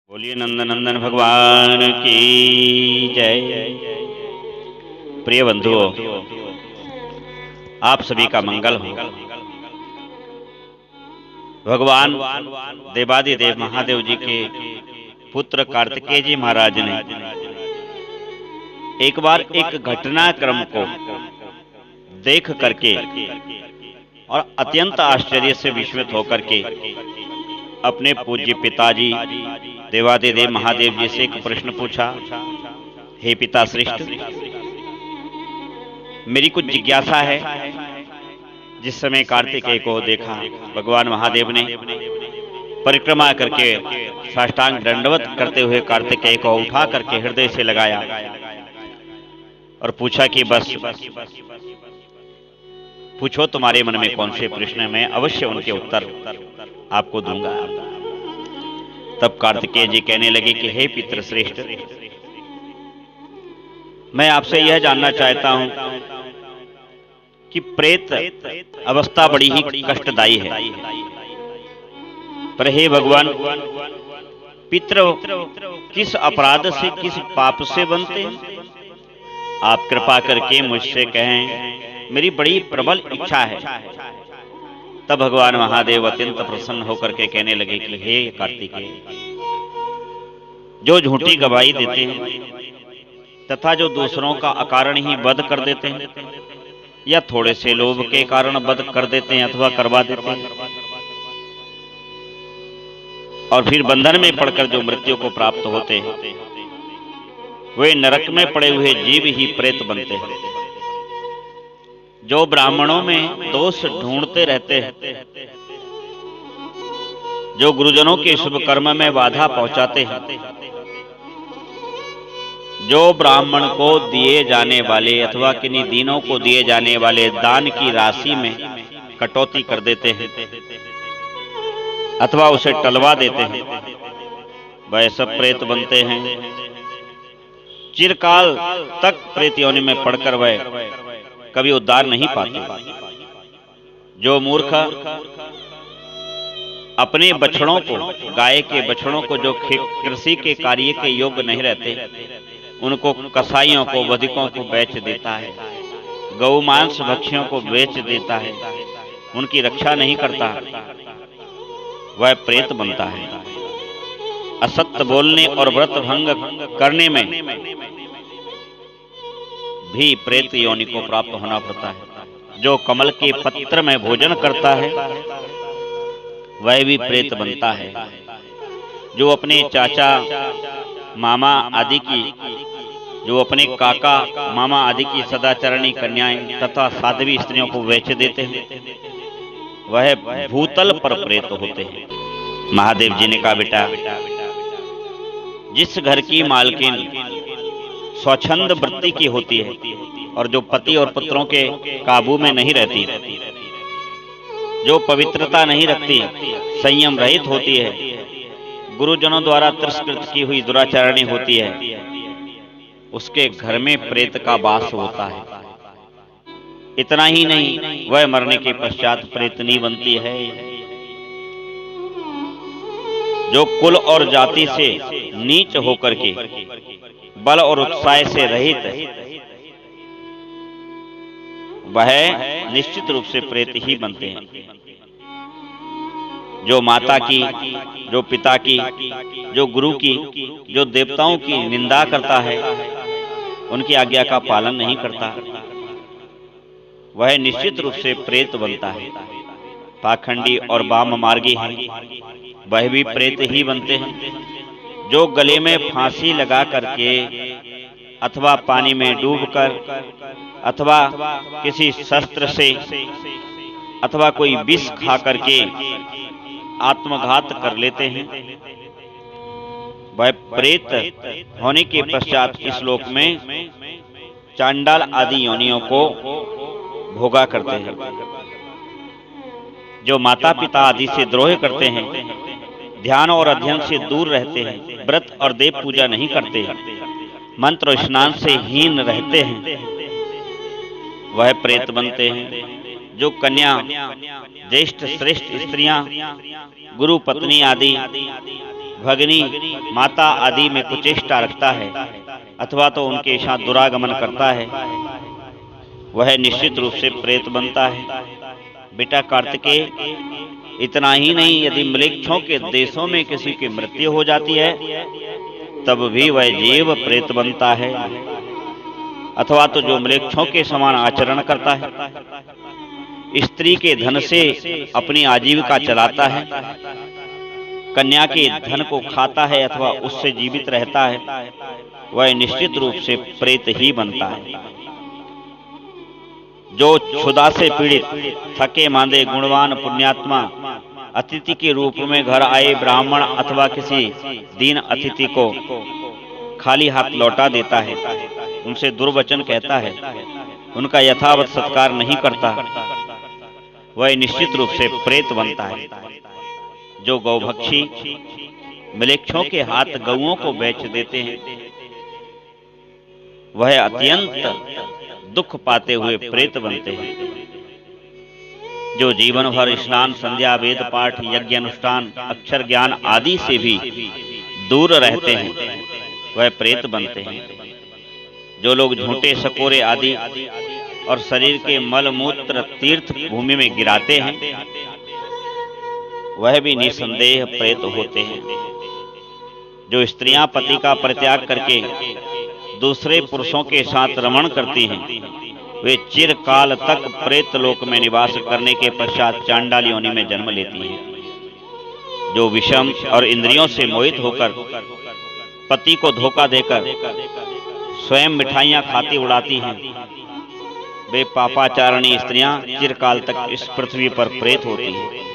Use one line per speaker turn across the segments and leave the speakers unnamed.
बोलिए नंदनंदन भगवान की जय। प्रिय बंधुओं, आप सभी का मंगल हो। भगवान देवादिदेव महादेव जी के पुत्र कार्तिकेय जी महाराज ने एक बार एक घटनाक्रम को देख करके और अत्यंत आश्चर्य से विस्मित होकर के अपने पूज्य पिताजी देवादिदेव महादेव जी से एक प्रश्न पूछा। हे पिता श्रेष्ठ, मेरी कुछ जिज्ञासा है। जिस समय कार्तिकेय को देखा, भगवान महादेव ने परिक्रमा करके साष्टांग दंडवत करते हुए कार्तिकेय को उठा करके हृदय से लगाया और पूछा कि बस पूछो, तुम्हारे मन में कौन से प्रश्न है, मैं अवश्य उनके उत्तर आपको दूंगा। तब कार्तिकेय जी कहने लगे कि हे पितृ श्रेष्ठ, मैं आपसे यह जानना चाहता हूं कि प्रेत अवस्था बड़ी ही कष्टदायी है, पर हे भगवान, पितृ किस अपराध से, किस पाप से बनते हैं? आप कृपा करके मुझसे कहें, मेरी बड़ी प्रबल इच्छा है। तब भगवान महादेव अत्यंत प्रसन्न होकर के कहने लगे कि हे कार्तिकेय, जो झूठी गवाही देते हैं तथा जो दूसरों का अकारण ही वध कर देते हैं या थोड़े से लोभ के कारण वध कर देते हैं अथवा करवा देते हैं और फिर बंधन में पड़कर जो मृत्यु को प्राप्त होते हैं, वे नरक में पड़े हुए जीव ही प्रेत बनते हैं। जो ब्राह्मणों में दोष ढूंढते रहते हैं, जो गुरुजनों के शुभ कर्म में बाधा पहुंचाते हैं, जो ब्राह्मण को दिए जाने वाले अथवा किन्हीं दीनों को दिए जाने वाले दान की राशि में कटौती कर देते हैं अथवा उसे टलवा देते हैं, वह सब प्रेत बनते हैं। चिरकाल तक प्रेत योनि में पड़कर वह कभी उद्धार नहीं पाते। जो मूर्ख अपने बछड़ों को, गाय के बछड़ों को जो कृषि के कार्य के योग्य नहीं रहते, उनको कसाईयों को, वधिकों को बेच देता है, गौ मांस भक्षियों को बेच देता है, उनकी रक्षा नहीं करता, वह प्रेत बनता है। असत्य बोलने और व्रत भंग करने में भी प्रेत योनि को प्राप्त होना पड़ता है। जो कमल के पत्र में भोजन करता है, वह भी प्रेत बनता है। जो अपने चाचा मामा आदि की, जो अपने काका मामा आदि की सदाचरणी कन्याएं तथा साध्वी स्त्रियों को बेच देते हैं, वह भूतल पर प्रेत होते हैं। महादेव जी ने कहा, बेटा, जिस घर की मालकिन स्वच्छंद वृत्ति की होती है और जो पति और पुत्रों के काबू में नहीं रहती, जो पवित्रता नहीं रखती, संयम रहित होती है, गुरुजनों द्वारा तिरस्कृत की हुई दुराचरणी होती है, उसके घर में प्रेत का वास होता है। इतना ही नहीं, वह मरने के पश्चात प्रेतनी बनती है। जो कुल और जाति से नीच होकर के बल और उत्साह से रहित, वह निश्चित रूप से प्रेत ही बनते हैं। जो माता की, जो पिता की, जो गुरु की, जो देवताओं की निंदा करता है, उनकी आज्ञा का पालन नहीं करता, वह निश्चित रूप से प्रेत बनता है। पाखंडी और वाम मार्गी है, वह भी प्रेत ही बनते हैं। जो गले में फांसी लगा करके अथवा पानी में डूबकर अथवा किसी शस्त्र से अथवा कोई विष खा करके आत्मघात कर लेते हैं, वह प्रेत होने के पश्चात इस लोक में चांडाल आदि योनियों को भोगा करते हैं। जो माता पिता आदि से द्रोह करते हैं, ध्यान और अध्ययन से दूर रहते हैं, व्रत और देव पूजा नहीं करते, मंत्र स्नान से हीन रहते हैं, वह प्रेत बनते हैं। जो कन्या, ज्येष्ठ श्रेष्ठ स्त्रियां, गुरु पत्नी आदि भगिनी, माता आदि में कुचेष्टा रखता है अथवा तो उनके साथ दुरागमन करता है, वह निश्चित रूप से प्रेत बनता है। बेटा कार्तिकेय, इतना ही नहीं, यदि म्लेच्छों के देशों में किसी की मृत्यु हो जाती है तब भी वह जीव प्रेत बनता है। अथवा तो जो म्लेच्छों के समान आचरण करता है, स्त्री के धन से अपनी आजीविका चलाता है, कन्या के धन को खाता है अथवा उससे जीवित रहता है, वह निश्चित रूप से प्रेत ही बनता है। जो क्षुधा से पीड़ित, थके मांदे, गुणवान, पुण्यात्मा अतिथि के रूप में घर आए ब्राह्मण अथवा किसी दीन अतिथि को खाली हाथ लौटा देता है, उनसे दुर्वचन कहता है, उनका यथावत सत्कार नहीं करता, वह निश्चित रूप से प्रेत बनता है। जो गौभक्षी म्लेच्छों के हाथ गौओं को बेच देते हैं, वह अत्यंत दुख पाते हुए प्रेत बनते हैं। जो जीवन भर स्नान, संध्या, वेद पाठ, यज्ञ अनुष्ठान, अक्षर ज्ञान आदि से भी दूर रहते हैं, वह प्रेत बनते हैं। जो लोग झूठे, सकोरे आदि और शरीर के मल मूत्र तीर्थ भूमि में गिराते हैं, वह भी निसंदेह प्रेत होते हैं। जो स्त्रियां पति का परित्याग करके दूसरे पुरुषों के साथ रमण करती हैं, वे चिरकाल तक प्रेत लोक में निवास करने के पश्चात चांडाल योनि में जन्म लेती हैं। जो विषम और इंद्रियों से मोहित होकर पति को धोखा देकर स्वयं मिठाइयां खाती उड़ाती हैं, वे पापाचारणी स्त्रियां चिरकाल तक इस पृथ्वी पर प्रेत होती हैं।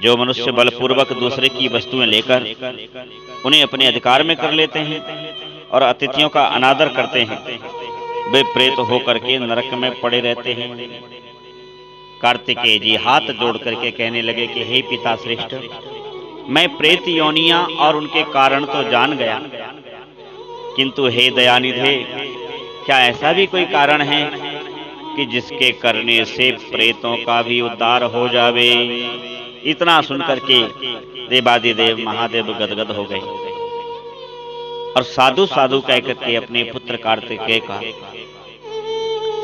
जो मनुष्य बलपूर्वक दूसरे की वस्तुएं लेकर उन्हें अपने अधिकार में कर लेते हैं और अतिथियों का अनादर करते हैं, वे प्रेत होकर के नरक में पड़े रहते हैं। कार्तिकेय जी हाथ जोड़ करके कहने लगे कि हे पिता श्रेष्ठ, मैं प्रेत योनियां और उनके कारण तो जान गया, किंतु हे दयानिधे, क्या ऐसा भी कोई कारण है कि जिसके करने से प्रेतों का भी उद्धार हो जावे? इतना सुनकर के देवादिदेव महादेव गदगद हो गए और साधु साधु कहकर के अपने पुत्र कार्तिकेय का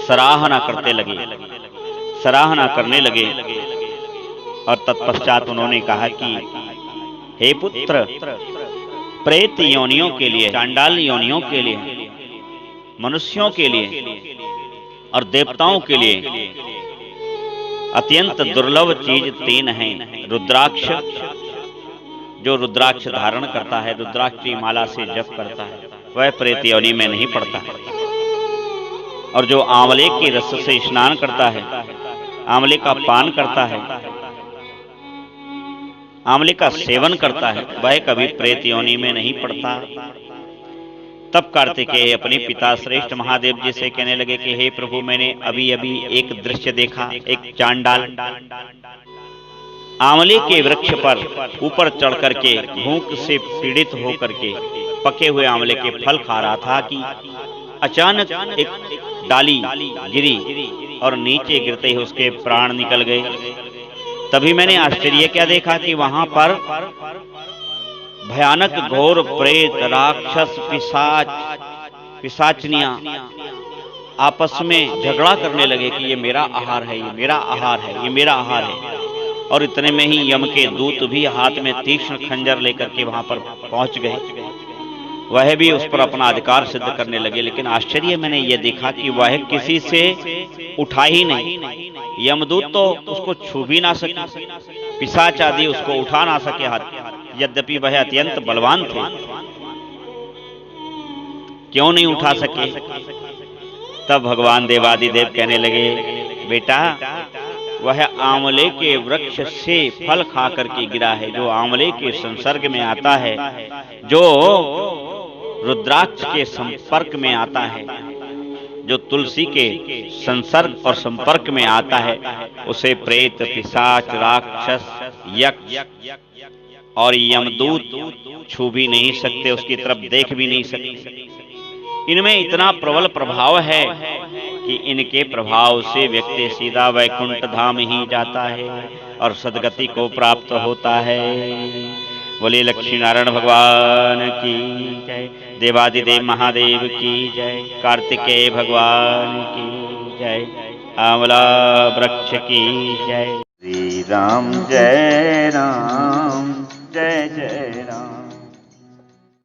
सराहना करते लगे, सराहना करने लगे। और तत्पश्चात उन्होंने कहा कि हे पुत्र, प्रेत योनियों के लिए, चांडाल योनियों के लिए, मनुष्यों के लिए और देवताओं के लिए अत्यंत दुर्लभ चीज 3 हैं। रुद्राक्ष, जो रुद्राक्ष धारण करता है, रुद्राक्ष की माला से जप करता है, वह प्रेत योनि में नहीं पड़ता। और जो आंवले के रस से स्नान करता है, आंवले का पान करता है, आंवले का सेवन करता है, वह कभी प्रेत योनि में नहीं पड़ता। तब कार्तिकेय अपने पिता श्रेष्ठ महादेव जी से कहने लगे कि हे प्रभु, मैंने अभी अभी एक दृश्य देखा। एक चांडाल आंवले के वृक्ष पर ऊपर चढ़ करके भूख से पीड़ित होकर के पके हुए आंवले के फल खा रहा था कि अचानक एक डाली गिरी और नीचे गिरते ही उसके प्राण निकल गए। तभी मैंने आश्चर्य क्या देखा कि वहां पर भयानक घोर प्रेत, राक्षस, पिशाचनियां आपस में झगड़ा करने लगे कि ये मेरा आहार है, ये मेरा आहार है, ये मेरा आहार है। और इतने में ही यम के दूत भी हाथ में तीक्ष्ण खंजर लेकर के वहां पर पहुंच गए। वह भी उस पर अपना अधिकार सिद्ध करने लगे। लेकिन आश्चर्य मैंने ये देखा कि वह किसी से उठा ही नहीं। यमदूत तो उसको छू भी ना सके, पिशाच आदि उसको उठा ना सके हाथ, यद्यपि वह अत्यंत बलवान थे। क्यों नहीं उठा सके? तब भगवान देवादिदेव कहने लगे, बेटा, वह आंवले के वृक्ष से फल खा करके गिरा है। जो आंवले के संसर्ग में आता है, जो रुद्राक्ष के संपर्क में आता है, जो तुलसी के संसर्ग और संपर्क में आता है, उसे प्रेत, पिशाच, राक्षस, यक्ष और यमदूत छू भी नहीं सकते, उसकी तरफ देख भी नहीं सकते। इनमें इतना प्रबल प्रभाव है कि इनके प्रभाव से व्यक्ति सीधा वैकुंठ धाम ही जाता है और सद्गति को प्राप्त होता है। बोलिए लक्ष्मी नारायण भगवान की जय। देवादिदेव महादेव की जय। कार्तिकेय भगवान की जय। आंवला वृक्ष की जय। श्री राम जय